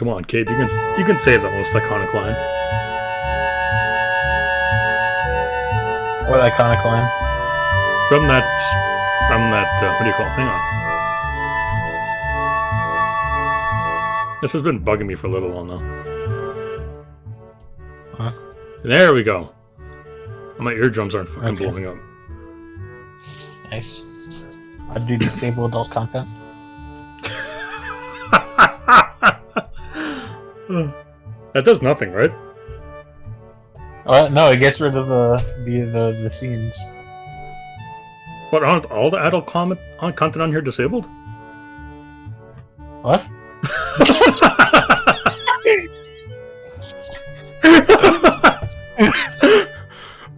Come on, Cape. You can save that most iconic line. What iconic line? From that, what do you call it? Hang on. This has been bugging me for a little while now. Huh? There we go. My eardrums aren't fucking blowing up. Nice. I do disable adult content. That does nothing, right? No, it gets rid of the scenes. But aren't all the adult content on here disabled? What?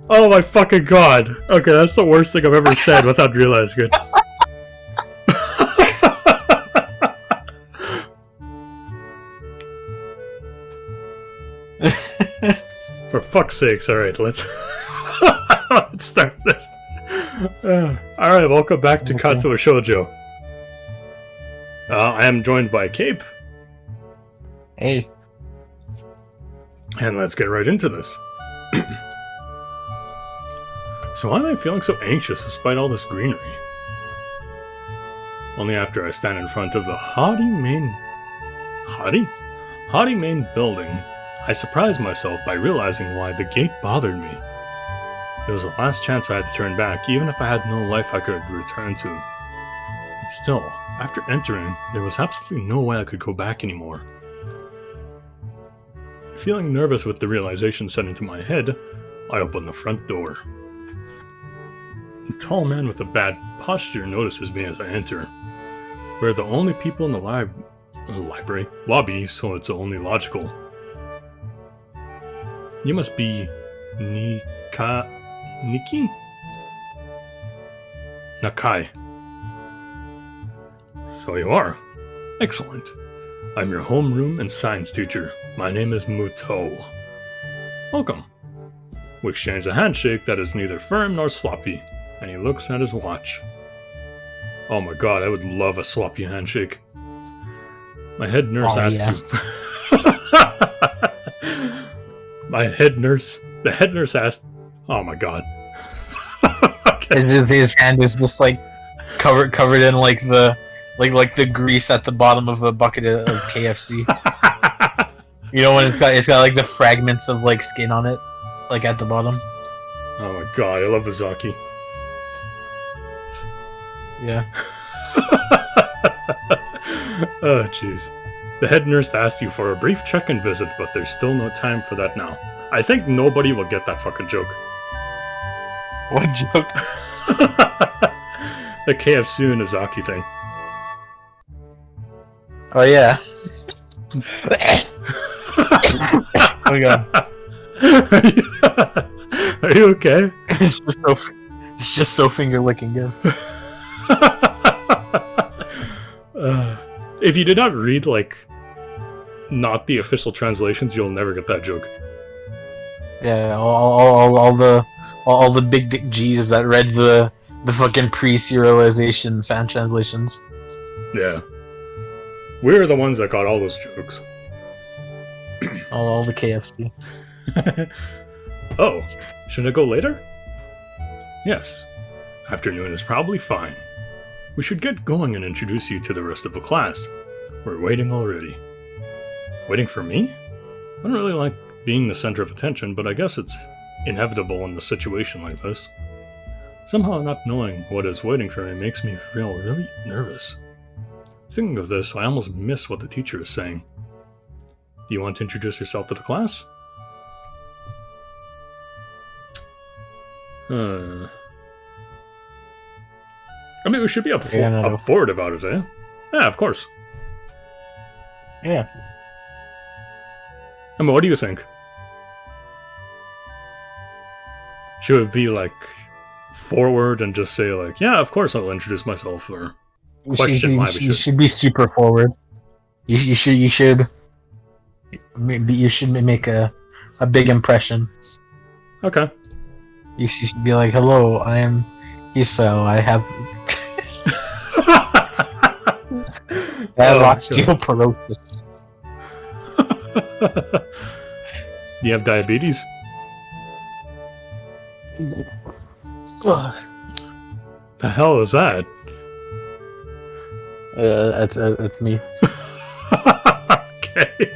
Oh my fucking god. Okay, that's the worst thing I've ever said without realizing it. For fuck's sakes, alright, let's start this. Alright, welcome back to Katawa Shoujo. I am joined by Cape. Hey. And let's get right into this. So why am I feeling so anxious despite all this greenery? Only after I stand in front of the haughty main building, I surprised myself by realizing why the gate bothered me. It was the last chance I had to turn back, even if I had no life I could return to. But still, after entering, there was absolutely no way I could go back anymore. Feeling nervous with the realization set into my head, I opened the front door. A tall man with a bad posture notices me as I enter. We're the only people in the lobby, so it's only logical. You must be Niki? Nakai. So you are. Excellent. I'm your homeroom and science teacher. My name is Muto. Welcome. We exchange a handshake that is neither firm nor sloppy, and he looks at his watch. Oh my god, I would love a sloppy handshake. My head nurse asked you. The head nurse asked. Oh my god. Okay. His hand is just like covered in like the grease at the bottom of a bucket of KFC. You know when it's got like the fragments of like skin on it, like at the bottom. Oh my god, I love Izaki. Yeah. Oh jeez. The head nurse asked you for a brief check-in visit, but there's still no time for that now. I think nobody will get that fucking joke. What joke? The KFC and Izaki thing. Oh yeah. Oh my god. Are you okay? It's just so finger licking good. If you did not read not the official translations, you'll never get that joke. Yeah, all the big dick G's that read the fucking pre-serialization fan translations. Yeah. We're the ones that got all those jokes. all the KFC. Oh, shouldn't I go later? Yes. Afternoon is probably fine. We should get going and introduce you to the rest of the class. We're waiting already. Waiting for me? I don't really like being the center of attention, but I guess it's inevitable in a situation like this. Somehow not knowing what is waiting for me makes me feel really nervous. Thinking of this, I almost miss what the teacher is saying. Do you want to introduce yourself to the class? I mean, we should be up forward about it, eh? Yeah, of course. Yeah. I mean, what do you think? Should it be, forward and just say, yeah, of course I'll introduce myself, or question why we should? You should be super forward. You should make a big impression. Okay. You should be like, hello, I am Iso, I have osteoporosis. You have diabetes? The hell is that? It's me. Okay.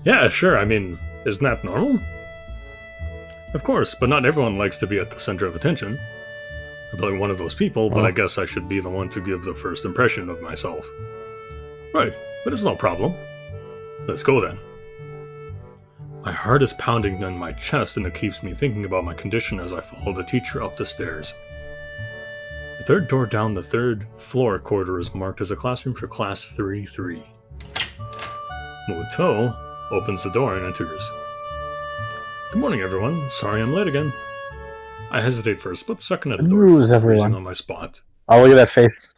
Yeah, sure. I mean, isn't that normal? Of course, but not everyone likes to be at the center of attention. I'm probably one of those people, but I guess I should be the one to give the first impression of myself. Right, but it's no problem. Let's go then. My heart is pounding in my chest and it keeps me thinking about my condition as I follow the teacher up the stairs. The third door down the third floor corridor is marked as a classroom for class 3-3. Muto opens the door and enters. Good morning, everyone. Sorry I'm late again. I hesitate for a split second at the door, Who's freezing everyone? on my spot. Oh, look at that face.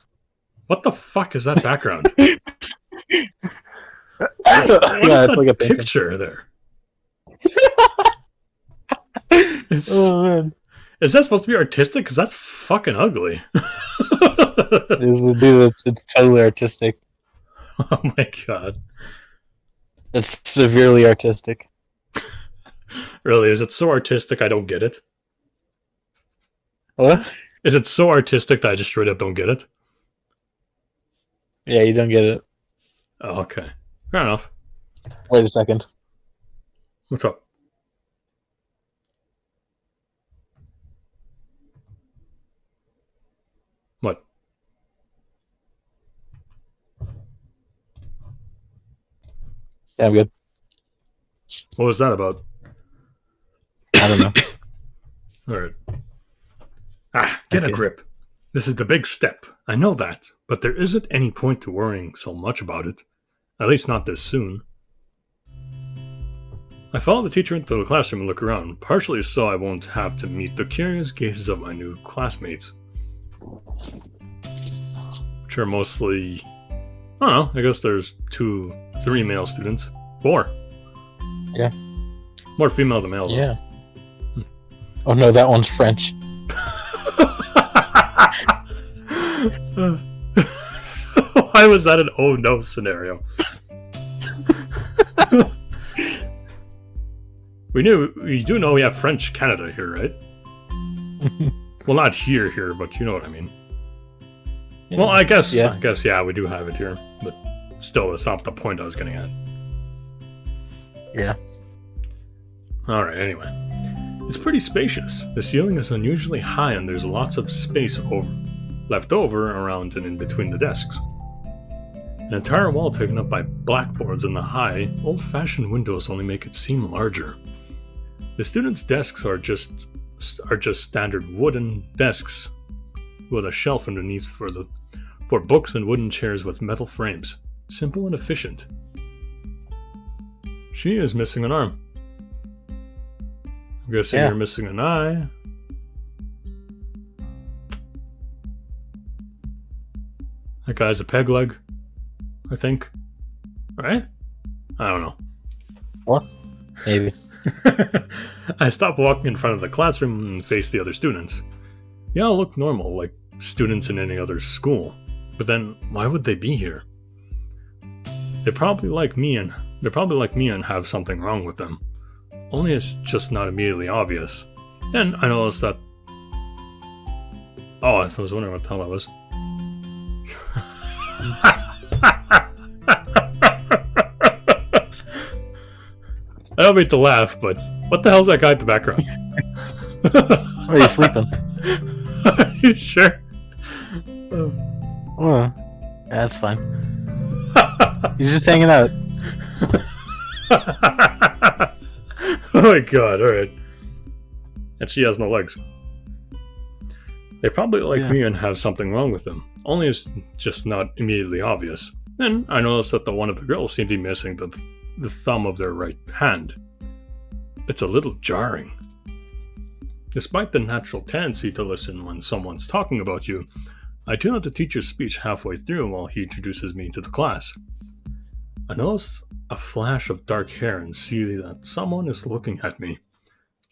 What the fuck is that background? Yeah, What is it's that like a painting. picture there? It's, Oh man, is that supposed to be artistic? Because that's fucking ugly. it's totally artistic. Oh my god. It's severely artistic. Really, is it so artistic I don't get it? What? Is it so artistic that I just straight up don't get it? Yeah, you don't get it. Oh, okay. Fair enough. Wait a second. What's up? What? Yeah, I'm good. What was that about? I don't know. Alright. Get a Okay. grip. This is the big step. I know that, but there isn't any point to worrying so much about it. At least not this soon. I follow the teacher into the classroom and look around, partially so I won't have to meet the curious gazes of my new classmates. Which are mostly... I don't know, I guess there's 3 male students. 4. Yeah. More female than male, though. Yeah. Oh no, that one's French. Why was that an oh no scenario? We do know we have French Canada here, right? Well, not here, but you know what I mean. Yeah. Well, I guess Yeah. we do have it here, but still, that's not the point I was getting at. Yeah. Alright, anyway. It's pretty spacious. The ceiling is unusually high and there's lots of space left over around and in between the desks. An entire wall taken up by blackboards and the high, old-fashioned windows only make it seem larger. The students' desks are just standard wooden desks with a shelf underneath for books and wooden chairs with metal frames. Simple and efficient. She is missing an arm. I'm guessing Yeah. you're missing an eye. That guy's a peg leg, I think. Right? I don't know. What? Maybe. I stop walking in front of the classroom and face the other students. They all look normal, like students in any other school. But then, why would they be here? They're probably like me and have something wrong with them. Only it's just not immediately obvious. And I noticed that... Oh, I was wondering what the hell that was. I don't mean to laugh, but what the hell's that guy in the background? Are you sleeping? Are you sure? Oh, yeah, that's fine. He's just hanging out. Oh my god, alright. And she has no legs. They probably like me and have something wrong with them. Only it's just not immediately obvious. Then I noticed that one of the girls seemed to be missing the thumb of their right hand. It's a little jarring. Despite the natural tendency to listen when someone's talking about you, I tune out the teacher's speech halfway through while he introduces me to the class. I notice a flash of dark hair and see that someone is looking at me.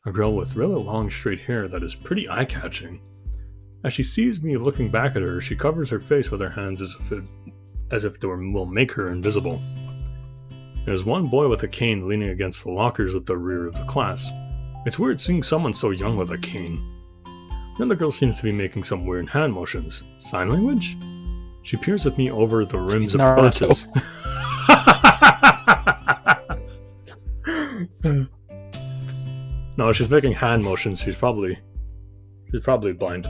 A girl with really long straight hair that is pretty eye-catching. As she sees me looking back at her, she covers her face with her hands as if it will make her invisible. There's one boy with a cane leaning against the lockers at the rear of the class. It's weird seeing someone so young with a cane. Another girl seems to be making some weird hand motions. Sign language? She peers at me over the rims of glasses. No, she's making hand motions. She's probably blind.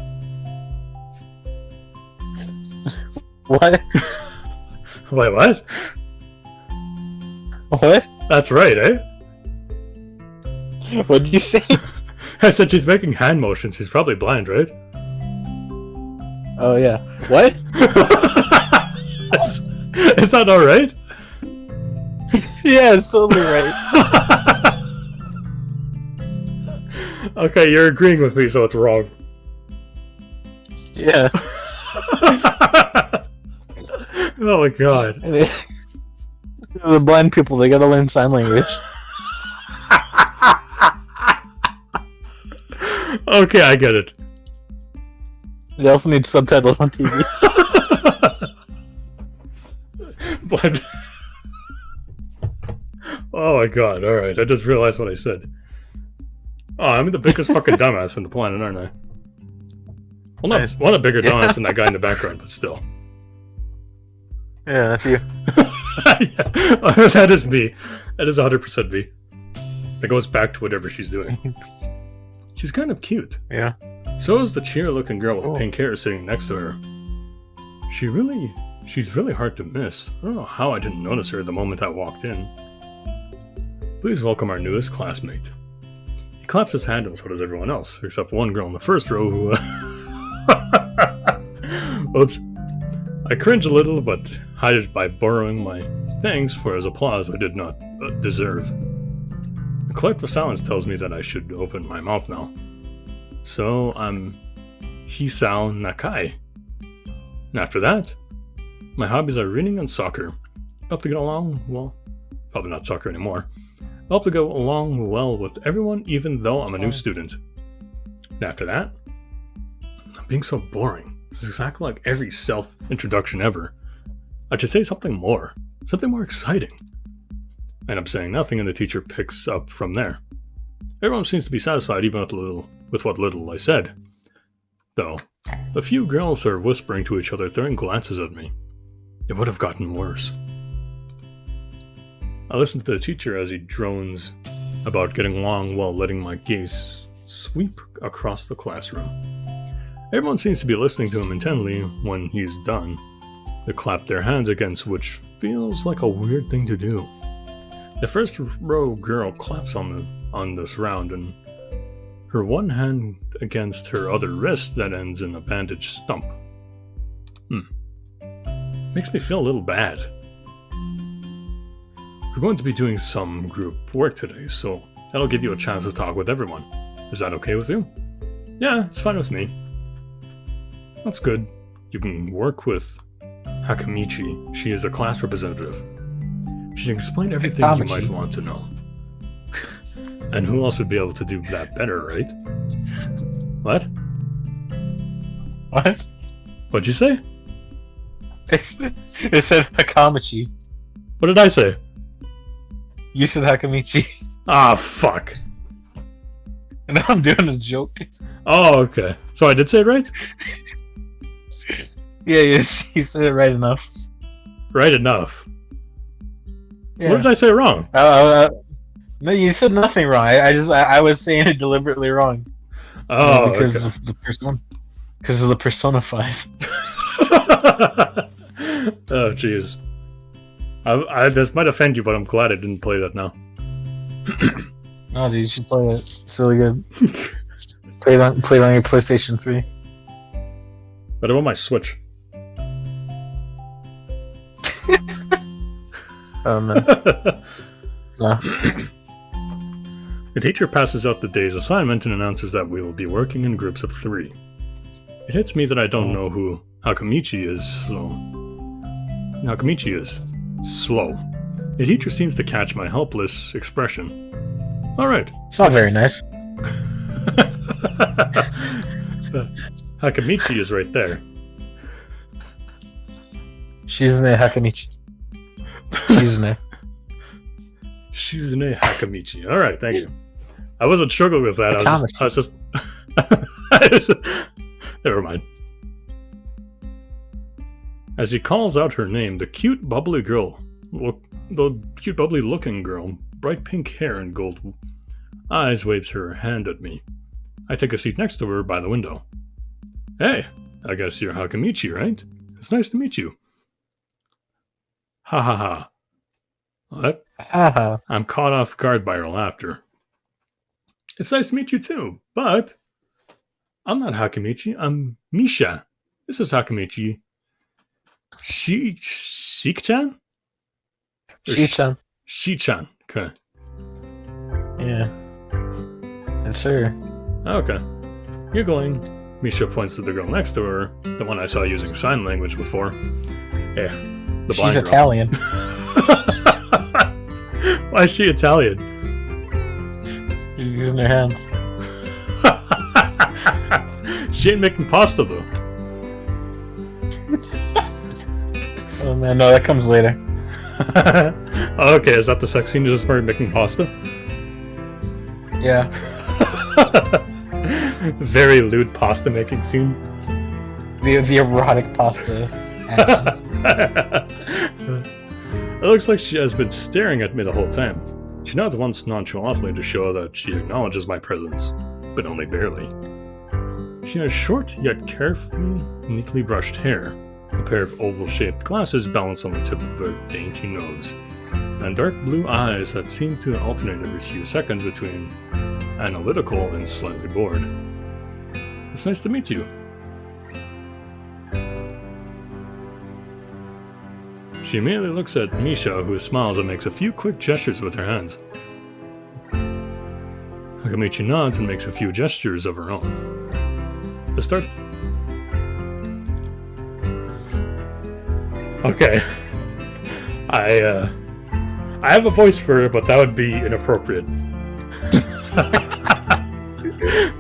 What? Wait, what? What? That's right, eh? What did you say? I said she's making hand motions. She's probably blind, right? Oh yeah. What? Is that all right? Yeah, it's totally right. Okay, you're agreeing with me, so it's wrong. Yeah. Oh my god. The blind people, they gotta learn sign language. Okay, I get it. They also need subtitles on TV. Blind. Oh my god, alright, I just realized what I said. Oh, I'm the biggest fucking dumbass on the planet, aren't I? Well, not a bigger dumbass than that guy in the background, but still. Yeah, that's you. Yeah. That is me. That is 100% me. It goes back to whatever she's doing. She's kind of cute. Yeah. So is the cheer-looking girl with pink hair sitting next to her. She's really hard to miss. I don't know how I didn't notice her the moment I walked in. Please welcome our newest classmate. He claps his hand and so does everyone else, except one girl in the first row who... Oops. I cringe a little, but hide it by borrowing my thanks for his applause I did not deserve. A collective silence tells me that I should open my mouth now. So I'm Hisao Nakai. And after that, my hobbies are reading and soccer. I hope to get along, well, probably not soccer anymore. I hope to go along well with everyone even though I'm a new student. And after that, I'm being so boring. This is exactly like every self-introduction ever. I should say something more exciting. And I'm saying nothing and the teacher picks up from there. Everyone seems to be satisfied even with what little I said. Though, a few girls are whispering to each other, throwing glances at me. It would have gotten worse. I listen to the teacher as he drones about getting along while letting my gaze sweep across the classroom. Everyone seems to be listening to him intently when he's done. They clap their hands against, which feels like a weird thing to do. The first row girl claps on this round, and her one hand against her other wrist that ends in a bandaged stump. Makes me feel a little bad. We're going to be doing some group work today, so that'll give you a chance to talk with everyone. Is that okay with you? Yeah, it's fine with me. That's good. You can work with Hakamichi. She is a class representative. She can explain everything you might want to know. And who else would be able to do that better, right? What? What? What'd you say? It said Hakamichi. What did I say? You said Hakamichi. Ah, fuck. And I'm doing a joke. Oh, okay. So I did say it right? Yeah, you said it right enough. Right enough. Yeah. What did I say wrong? No, you said nothing wrong. I was saying it deliberately wrong. Oh, because okay. of the Persona 5. Oh, jeez. This might offend you, but I'm glad I didn't play that now. No, dude, you should play it. It's really good. Play it on your PlayStation 3. But I want my Switch. Oh, man. No. The teacher passes out the day's assignment and announces that we will be working in groups of 3. It hits me that I don't know who Hakamichi is, so... Hakamichi is slow. The teacher seems to catch my helpless expression. Alright. It's not very nice. Hakamichi is right there. She's in there, Hakamichi. She's in there. Shizune Hakamichi. Alright, thank you. I wasn't struggling with that. I was just never mind. As he calls out her name, the cute, bubbly looking girl, bright pink hair and gold eyes, waves her hand at me. I take a seat next to her by the window. Hey, I guess you're Hakamichi, right? It's nice to meet you. Ha ha ha. What? I'm caught off guard by her laughter. It's nice to meet you too, but I'm not Hakamichi, I'm Misha. This is Hakamichi. Shik-chan? Shi-chan. Shi-chan, okay. Yeah. Yes, sir. Okay. Giggling, Misha points to the girl next to her, the one I saw using sign language before. Yeah, the blind She's girl. Italian. Why is she Italian? She's using her hands. She ain't making pasta though. Oh man, no, that comes later. Okay, is that the sex scene just for making pasta? Yeah. Very lewd pasta making scene. The erotic pasta action. It looks like she has been staring at me the whole time. She nods once nonchalantly to show that she acknowledges my presence, but only barely. She has short yet carefully, neatly brushed hair, a pair of oval-shaped glasses balanced on the tip of her dainty nose, and dark blue eyes that seem to alternate every few seconds between analytical and slightly bored. It's nice to meet you. She immediately looks at Misha, who smiles and makes a few quick gestures with her hands. Hakamichi nods and makes a few gestures of her own. To start... Okay. I have a voice for her, but that would be inappropriate.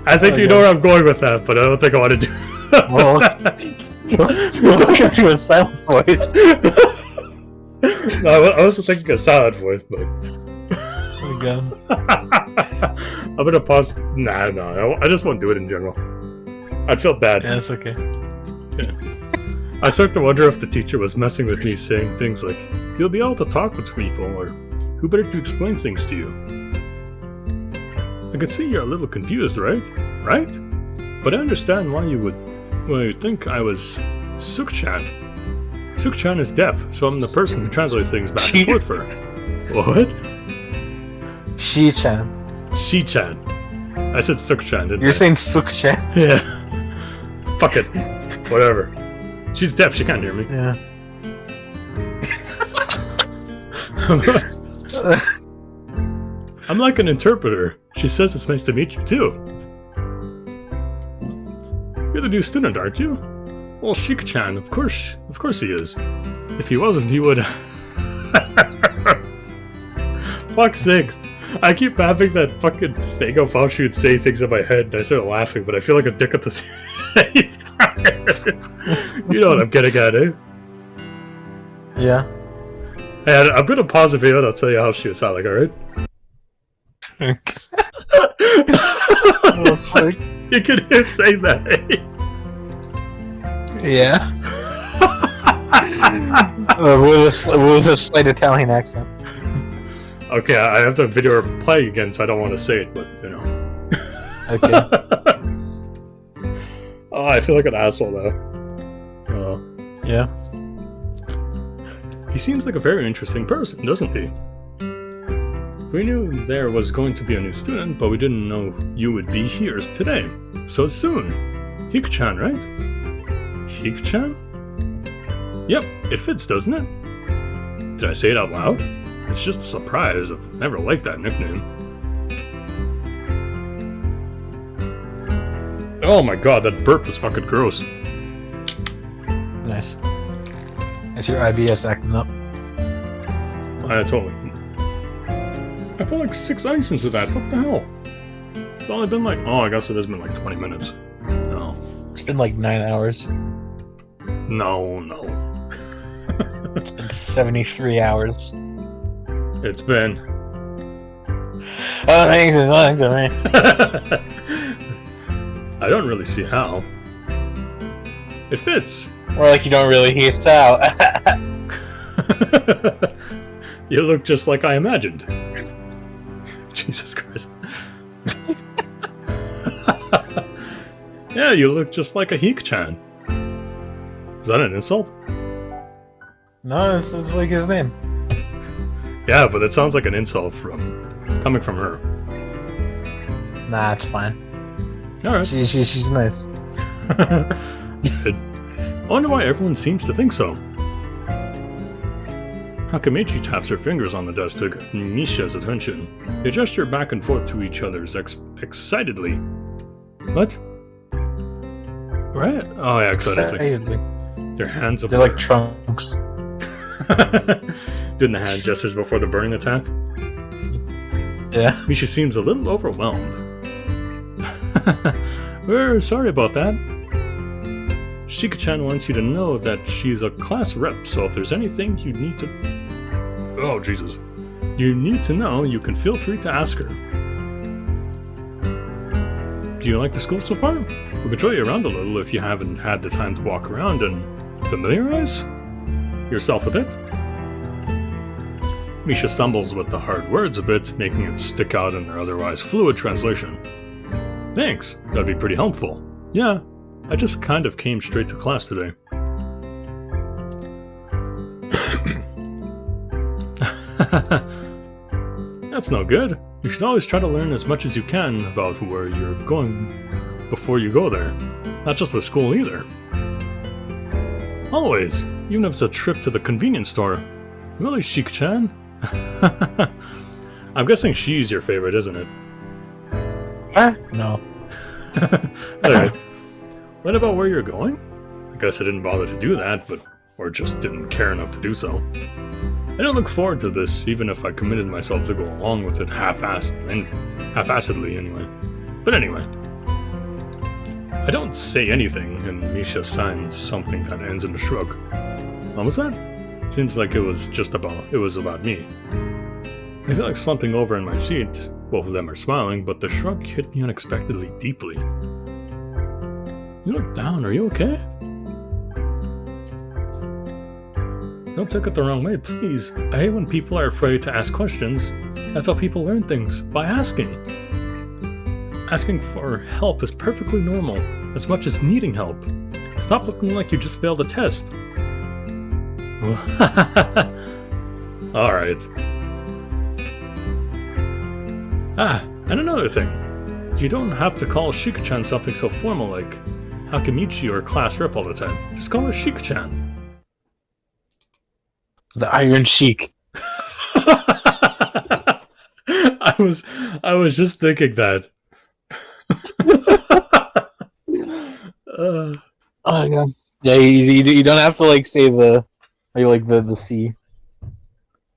I think you know where I'm going with that, but I don't think I want to do it. Well, look at you a silent voice. No, I was thinking a silent voice, but... Again. I'm gonna pause... No, I just won't do it in general. I'd feel bad. Yeah, it's okay. Yeah. I start to wonder if the teacher was messing with me, saying things like, "You'll be able to talk with people," or "Who better to explain things to you?" I could see you're a little confused, right? Right? But I understand why you would think I was Suk-chan. Suk-chan is deaf, so I'm the person who translates things back and forth for her. What? Shi-chan. Shi-chan. I said Suk-chan, didn't I? You're saying Suk-chan? Yeah. Fuck it. Whatever. She's deaf, she can't hear me. Yeah. I'm like an interpreter. She says it's nice to meet you, too. You're the new student, aren't you? Well, Shik-chan, of course he is. If he wasn't, he would... Fuck's sakes. I keep having that fucking thing of how she would say things in my head, and I start laughing, but I feel like a dick at the same time. You know what I'm getting at, eh? Yeah. Hey, I'm gonna pause the video and I'll tell you how she would sound like, alright? Oh, fuck. You can hear saying that, eh? Yeah. With a slight Italian accent. Okay, I have the video play again, so I don't want to say it, but, you know. Okay. Oh, I feel like an asshole now. Yeah. He seems like a very interesting person, doesn't he? We knew there was going to be a new student, but we didn't know you would be here today. So soon. Hik-chan, right? Hik-chan? Yep, it fits, doesn't it? Did I say it out loud? It's just a surprise. I've never liked that nickname. Oh my god, that burp was fucking gross. Nice. Is your IBS acting up? I totally... I put like 6 ice into that. What the hell? It's only been like... Oh, I guess it has been like 20 minutes. No. It's been like 9 hours. No. It's been 73 hours. It's been Oh, thanks, it's fine, go ahead. I don't really see how. It fits. More like you don't really hear us out. You look just like I imagined. Jesus Christ. Yeah, you look just like a Heek-chan. Is that an insult? No, this is like his name. Yeah, but it sounds like an insult coming from her. Nah, it's fine. Alright. She's nice. Good. I wonder why everyone seems to think so. Hakamichi taps her fingers on the desk to get Misha's attention. They gesture back and forth to each other excitedly. What? Right? Oh yeah, excitedly. Their hands They're like trunks. Doing the hand gestures before the burning attack. Yeah. Misha seems a little overwhelmed. We're sorry about that. Shika-chan wants you to know that she's a class rep, so if there's anything you need to... Oh, Jesus. You need to know, you can feel free to ask her. Do you like the school so far? We can show you around a little if you haven't had the time to walk around and familiarize yourself with it. Misha stumbles with the hard words a bit, making it stick out in her otherwise fluid translation. Thanks, that'd be pretty helpful. Yeah, I just kind of came straight to class today. That's no good. You should always try to learn as much as you can about where you're going before you go there. Not just with school either. Always, even if it's a trip to the convenience store. Really, Shika-chan? I'm guessing she's your favorite, isn't it? No. Alright. What about where you're going? I guess I didn't bother to do that, or just didn't care enough to do so. I don't look forward to this, even if I committed myself to go along with it half-assedly anyway. But anyway. I don't say anything, and Misha signs something that ends in a shrug. What was that? Seems like it was about me. I feel like slumping over in my seat. Both of them are smiling, but the shrug hit me unexpectedly deeply. You look down, are you okay? Don't take it the wrong way, please. I hate when people are afraid to ask questions. That's how people learn things, by asking. Asking for help is perfectly normal, as much as needing help. Stop looking like you just failed a test. Alright. And another thing. You don't have to call Shika-chan something so formal like Hakamichi or class rep all the time. Just call her Shika-chan. The Iron Sheik. I was just thinking that. Oh my god. Yeah, you don't have to like say the C.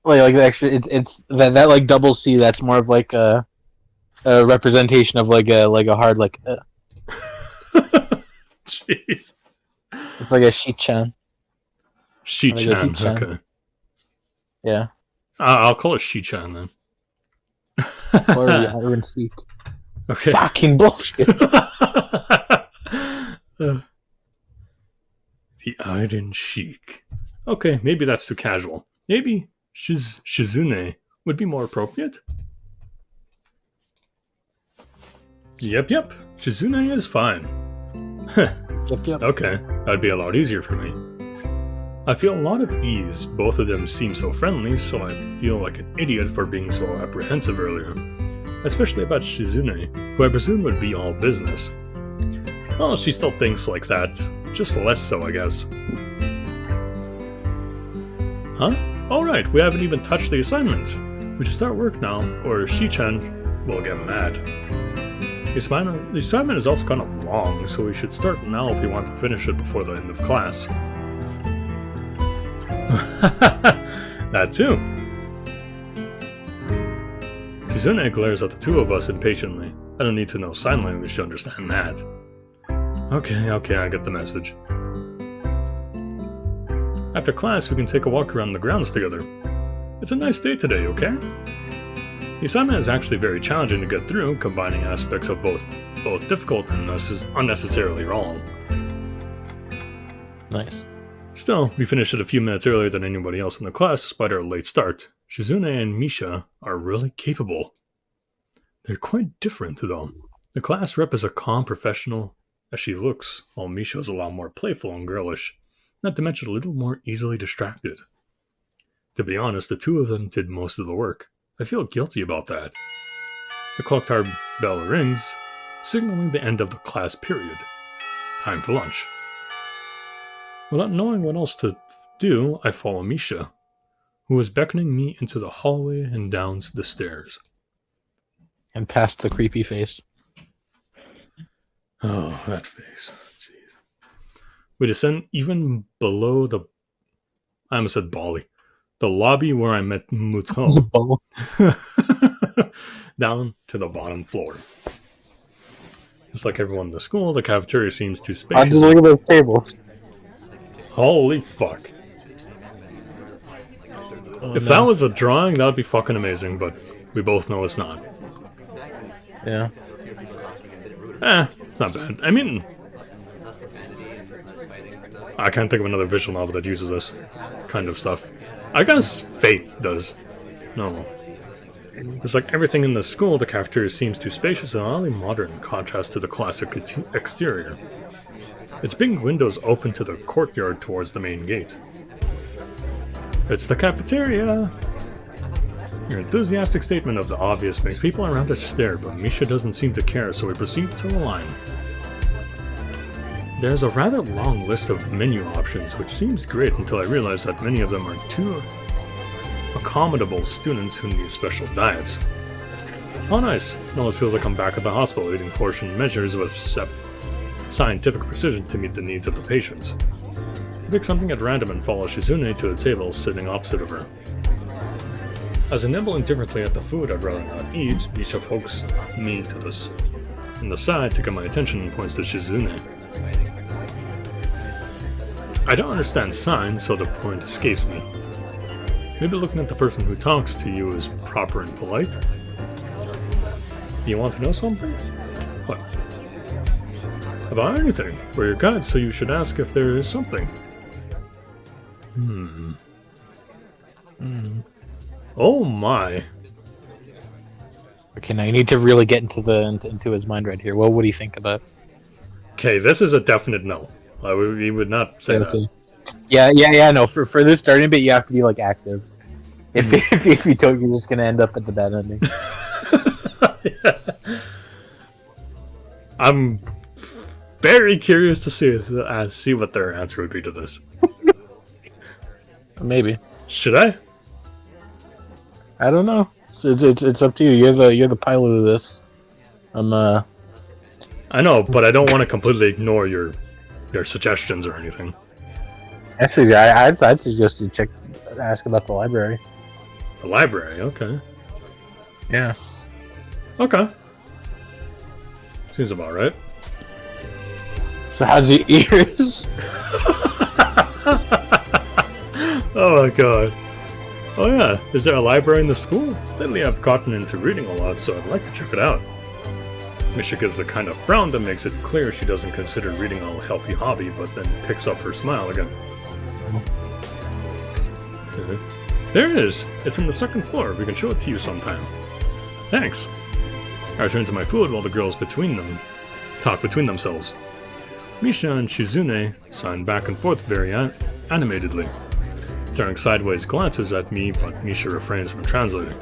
Like the extra. It's that like double C. That's more of like a representation of like a hard like. Jeez. It's like a Shi-chan. Shi-chan. Like Okay. Yeah. I'll call her Shi-chan then. Or the Iron Sheik. Okay. Fucking bullshit. The Iron Sheik. Okay, maybe that's too casual. Maybe Shizune would be more appropriate. Yep. Shizune is fine. Yep. Okay, that'd be a lot easier for me. I feel a lot of ease. Both of them seem so friendly, so I feel like an idiot for being so apprehensive earlier. Especially about Shizune, who I presume would be all business. Well, she still thinks like that. Just less so, I guess. Huh? Alright, we haven't even touched the assignment. We should start work now, or Shi-chan will get mad. The assignment is also kind of long, so we should start now if we want to finish it before the end of class. That too. Kizune glares at the two of us impatiently. I don't need to know sign language to understand that. Okay, I get the message. After class, we can take a walk around the grounds together. It's a nice day today, okay? The assignment is actually very challenging to get through, combining aspects of both difficult and unnecessarily wrong. Nice. Still, we finished it a few minutes earlier than anybody else in the class despite our late start. Shizune and Misha are really capable. They're quite different, though. The class rep is a calm professional as she looks, while Misha is a lot more playful and girlish, not to mention a little more easily distracted. To be honest, the two of them did most of the work. I feel guilty about that. The clock tower bell rings, signaling the end of the class period. Time for lunch. Without knowing what else to do, I follow Misha, who is beckoning me into the hallway and down the stairs. And past the creepy face. Oh, that face. Jeez. We descend even below the... I almost said Bali. The lobby where I met Muto. Down to the bottom floor. Just like everyone in the school, the cafeteria seems too spacious. I'm just looking at those tables. Holy fuck. If that was a drawing, that would be fucking amazing, but we both know it's not. Yeah. It's not bad. I mean, I can't think of another visual novel that uses this kind of stuff. I guess Fate does. No. It's like everything in the school, the cafeteria seems too spacious and oddly modern in contrast to the classic exterior. Its big windows open to the courtyard towards the main gate. It's the cafeteria! Your enthusiastic statement of the obvious makes people around us stare, but Misha doesn't seem to care, so we proceed to the line. There's a rather long list of menu options, which seems great until I realize that many of them are too accommodable students who need special diets. Oh nice, it almost feels like I'm back at the hospital eating portion measures with scientific precision to meet the needs of the patients. I pick something at random and follow Shizune to a table sitting opposite of her. As I nibble indifferently at the food I'd rather not eat, Misha pokes me in the side to get my attention and points to Shizune. I don't understand signs, so the point escapes me. Maybe looking at the person who talks to you is proper and polite? Do you want to know something? What? About anything. We're your guides, so you should ask if there is something. Oh my. Okay, now you need to really get into his mind right here. What would he think about? Okay, this is a definite no. We would not say that. Yeah. No, for this starting bit, you have to be like active. If you don't, you're just gonna end up at the bad ending. Yeah. I'm very curious to see what their answer would be to this. Maybe. Should I? I don't know. It's up to you. You're the pilot of this. I know, but I don't want to completely ignore your suggestions or anything. Actually, I'd suggest you ask about the library. The library, okay. Yeah. Okay. Seems about right. So how's your ears? Oh my god. Oh yeah, is there a library in the school? Lately I've gotten into reading a lot, so I'd like to check it out. Misha gives the kind of frown that makes it clear she doesn't consider reading a healthy hobby, but then picks up her smile again. Okay. There it is! It's on the second floor. We can show it to you sometime. Thanks. I return to my food while the girls talk between themselves. Misha and Shizune sign back and forth very animatedly, throwing sideways glances at me, but Misha refrains from translating.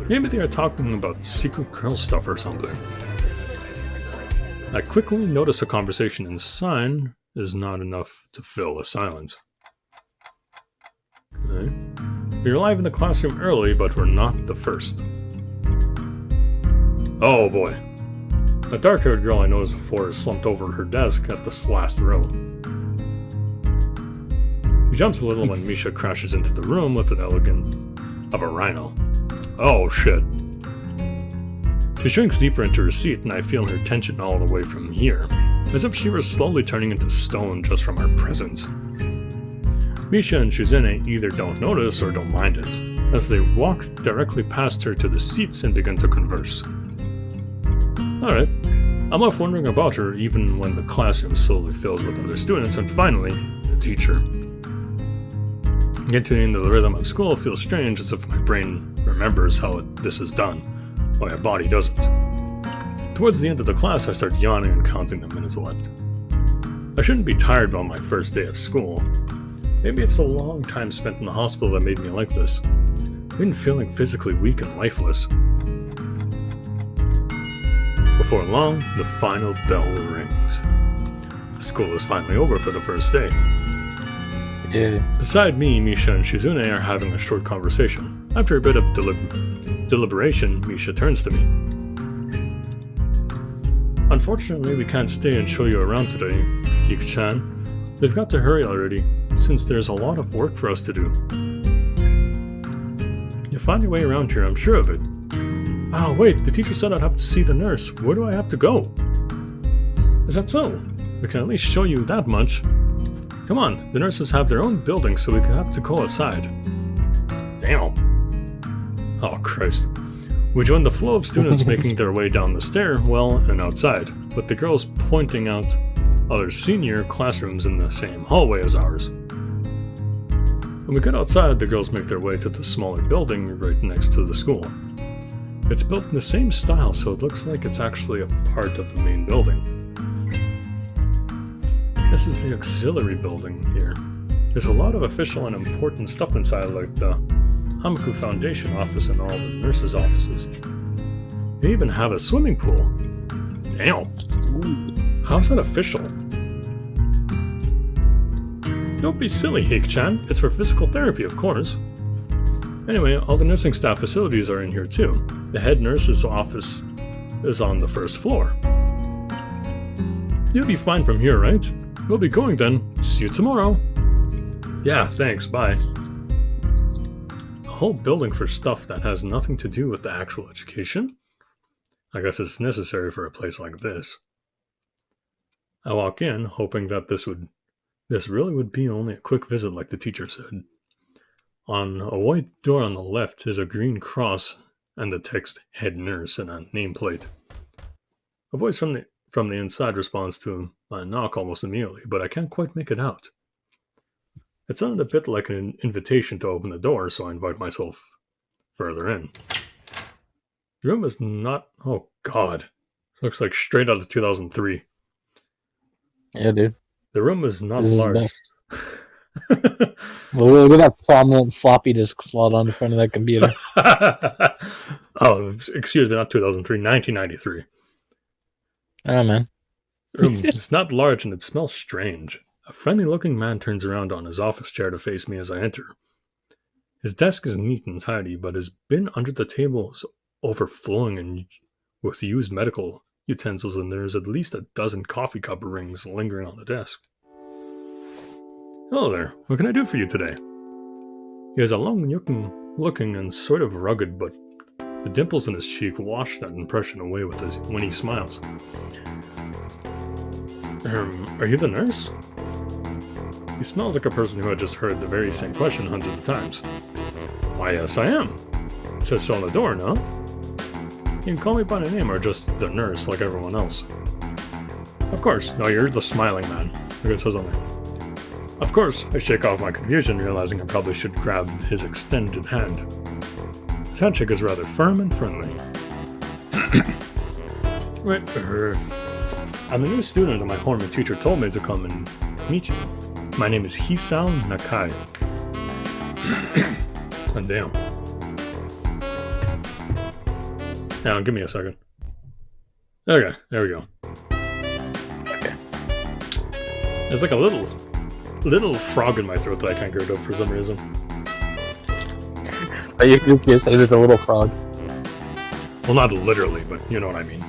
Maybe they are talking about secret girl stuff or something. I quickly notice a conversation in sign is not enough to fill the silence. Okay. We arrive in the classroom early, but we're not the first. Oh boy. A dark-haired girl I noticed before is slumped over her desk at this last row. She jumps a little when Misha crashes into the room with an elegant of a rhino. Oh shit. She shrinks deeper into her seat and I feel her tension all the way from here, as if she were slowly turning into stone just from our presence. Misha and Shizune either don't notice or don't mind it. as they walk directly past her to the seats and begin to converse. Alright, I'm left wondering about her even when the classroom slowly fills with other students and finally, the teacher. Getting into the rhythm of school feels strange, as if my brain remembers how this is done, while my body doesn't. Towards the end of the class, I start yawning and counting the minutes left. I shouldn't be tired on my first day of school. Maybe it's the long time spent in the hospital that made me like this. I've been feeling physically weak and lifeless. Before long, the final bell rings. School is finally over for the first day. Yeah. Beside me, Misha and Shizune are having a short conversation. After a bit of deliberation, Misha turns to me. Unfortunately, we can't stay and show you around today, Hiko-chan. We've got to hurry already, since there's a lot of work for us to do. You'll find your way around here, I'm sure of it. Ah, wait, the teacher said I'd have to see the nurse. Where do I have to go? Is that so? We can at least show you that much. Come on, the nurses have their own building, so we can have to go outside. Damn. Oh, Christ. We join the flow of students making their way down the stair, well, and outside, with the girls pointing out other senior classrooms in the same hallway as ours. When we get outside, the girls make their way to the smaller building right next to the school. It's built in the same style, so it looks like it's actually a part of the main building. This is the auxiliary building here. There's a lot of official and important stuff inside, like the Hamaku Foundation office and all the nurses' offices. They even have a swimming pool. Damn. How's that official? Don't be silly, Hiko-chan. It's for physical therapy, of course. Anyway, all the nursing staff facilities are in here too. The head nurse's office is on the first floor. You'll be fine from here, right? We'll be going then. See you tomorrow. Yeah, thanks, bye. A whole building for stuff that has nothing to do with the actual education? I guess it's necessary for a place like this. I walk in, hoping that this really would be only a quick visit like the teacher said. On a white door on the left is a green cross and the text head nurse and a nameplate. A voice from the inside responds to my knock almost immediately, but I can't quite make it out. It sounded a bit like an invitation to open the door, so I invite myself further in. The room is not... Oh, God. It looks like straight out of 2003. Yeah, dude. The room is not This is large. best. Look at that prominent floppy disk slot on the front of that computer. Oh, excuse me, not 2003, 1993. Oh, man. The room is not large and it smells strange. A friendly-looking man turns around on his office chair to face me as I enter. His desk is neat and tidy, but his bin under the table is overflowing with used medical utensils, and there is at least a dozen coffee cup rings lingering on the desk. Hello there, what can I do for you today? He has a long-looking and sort of rugged, but the dimples in his cheek wash that impression away when he smiles. Are you the nurse? He smells like a person who had just heard the very same question hundreds of times. Why, yes, I am. It says so on the door, no? You can call me by my name or just the nurse like everyone else. Of course. No, you're the smiling man. Look, it says on there. Of course, I shake off my confusion, realizing I probably should grab his extended hand. His handshake is rather firm and friendly. Wait, I'm a new student and my Horman teacher told me to come and meet you. My name is Hisao Nakai. Oh, damn. Now, give me a second. Okay, there we go. Okay. There's like a little frog in my throat that I can't get rid of for some reason. So you can just say there's a little frog. Well, not literally, but you know what I mean.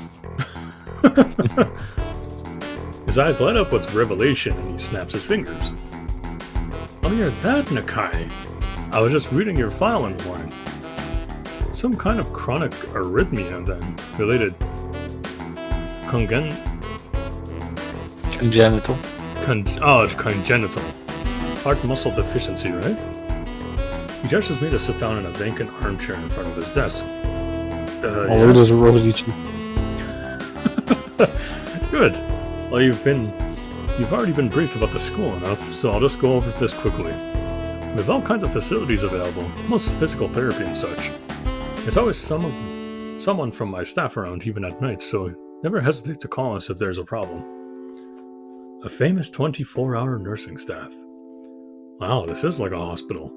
His eyes light up with revelation and he snaps his fingers. Oh, you're that Nakai. I was just reading your file in the morning. Some kind of chronic arrhythmia then, related Congenital. Congenital. Heart muscle deficiency, right? He gestures me to sit down in a vacant armchair in front of his desk. There goes rosy cheeks. Good. Well, you've already been briefed about the school enough, so I'll just go over this quickly. We have all kinds of facilities available, most physical therapy and such. There's always someone from my staff around, even at night, so never hesitate to call us if there's a problem. A famous 24-hour nursing staff. Wow, this is like a hospital.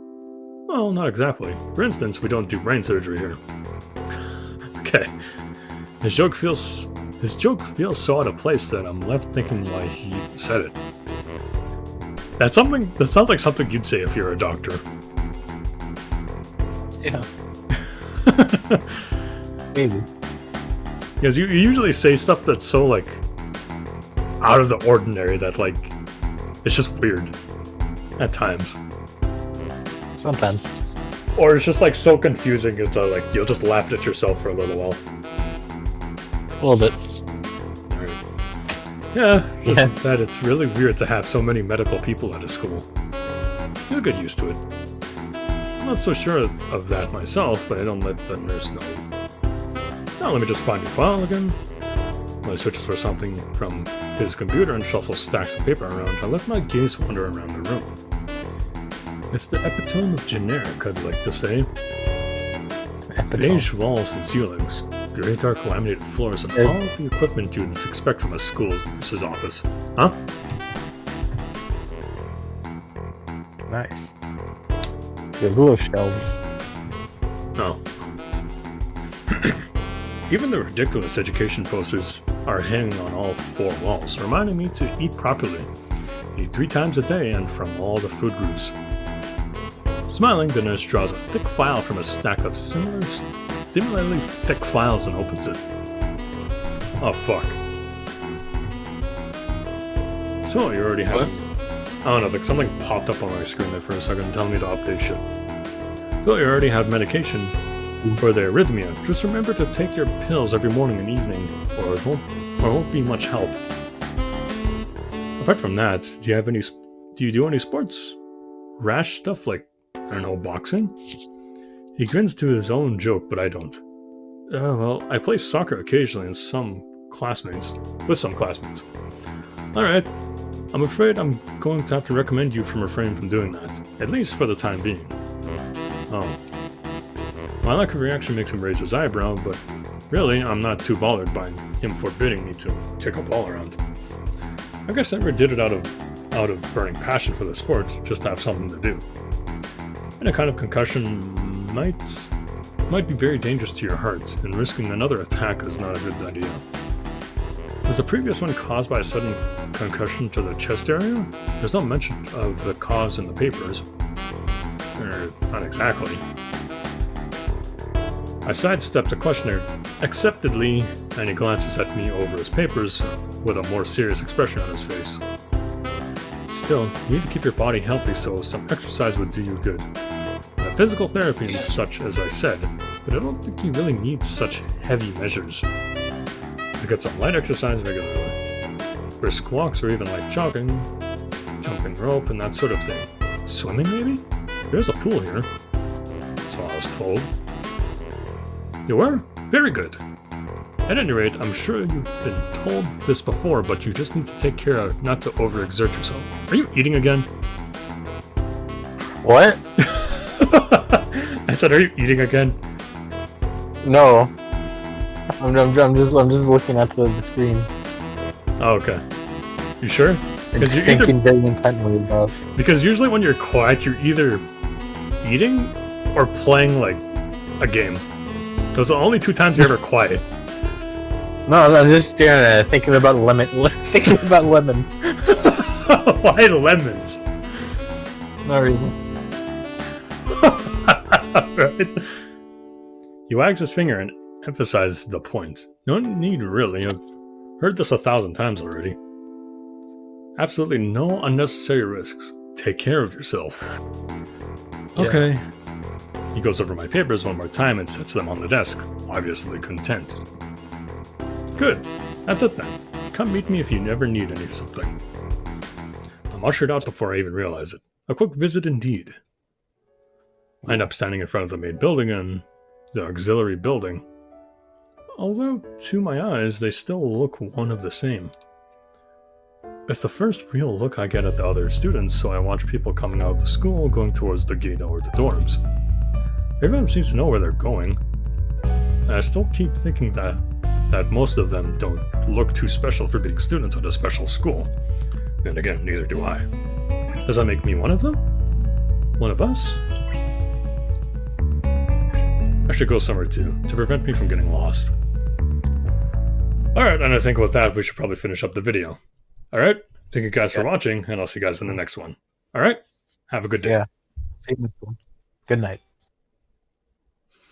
Well, not exactly. For instance, we don't do brain surgery here. Okay. His joke feels so out of place that I'm left thinking why he said it. That sounds like something you'd say if you're a doctor. Yeah. Maybe. Because you usually say stuff that's so, like, out of the ordinary that, like, it's just weird. At times. Sometimes. Or it's just, like, so confusing that, like, you'll just laugh at yourself for a little while. A little bit. Alright. Yeah, just that it's really weird to have so many medical people at a school. You'll get used to it. I'm not so sure of that myself, but I don't let the nurse know. Now let me just find your file again. While he searches for something from his computer and shuffles stacks of paper around, I let my gaze wander around the room. It's the epitome of generic, I'd like to say. Beige walls and ceilings, grey dark laminated floors, and all the equipment you'd expect from a school's nurse's office. Huh? Nice. Your blue shelves. Oh. Even the ridiculous education posters are hanging on all four walls, reminding me to eat properly. Eat 3 times a day and from all the food groups. Smiling, the nurse draws a thick file from a stack of similarly thick files and opens it. Oh, fuck. So, you already have... I don't know, like something popped up on my screen there for a second telling me to update shit. So, you already have medication for the arrhythmia. Just remember to take your pills every morning and evening, or it won't be much help. Apart from that, do you do any sports? Rash stuff like, I don't know, boxing? He grins to his own joke, but I don't. Well, I play soccer occasionally with some classmates. Alright, I'm afraid I'm going to have to recommend you from refrain from doing that, at least for the time being. Oh. My lack of reaction makes him raise his eyebrow, but really, I'm not too bothered by him forbidding me to kick a ball around. I guess I never did it out of burning passion for the sport, just to have something to do. And a kind of concussion might be very dangerous to your heart, and risking another attack is not a good idea. Was the previous one caused by a sudden concussion to the chest area? There's no mention of the cause in the papers. Or, not exactly. I sidestepped the questioner acceptedly, and he glances at me over his papers with a more serious expression on his face. Still, you need to keep your body healthy, so some exercise would do you good. Physical therapy and such, as I said, but I don't think you really need such heavy measures. Just get some light exercise regularly. Brisk walks or even light jogging, jumping rope, and that sort of thing. Swimming, maybe? There's a pool here. So I was told. You were? Very good. At any rate, I'm sure you've been told this before, but you just need to take care not to overexert yourself. Are you eating again? What? I said, are you eating again? No. I'm just looking at the screen. Oh, okay. You sure? It's thinking very intently about. Because usually when you're quiet, you're either eating or playing like a game. Those are the only 2 times you're ever quiet. No, I'm just staring at it, thinking about thinking about lemons. Why lemons? No reason. Right? He wags his finger and emphasizes the point. No need, really. I've heard this 1,000 times already. Absolutely no unnecessary risks. Take care of yourself. Okay. Yeah. He goes over my papers one more time and sets them on the desk, obviously content. Good. That's it then. Come meet me if you ever need any something. I'm ushered out before I even realize it. A quick visit indeed. I end up standing in front of the main building and the auxiliary building. Although, to my eyes, they still look one of the same. It's the first real look I get at the other students, so I watch people coming out of the school going towards the gate or the dorms. Everyone seems to know where they're going, and I still keep thinking that most of them don't look too special for being students at a special school. Then again, neither do I. Does that make me one of them? One of us? I should go somewhere too, to prevent me from getting lost. Alright, and I think with that, we should probably finish up the video. Alright, thank you guys for watching, and I'll see you guys in the next one. Alright, have a good day. Yeah. Good night.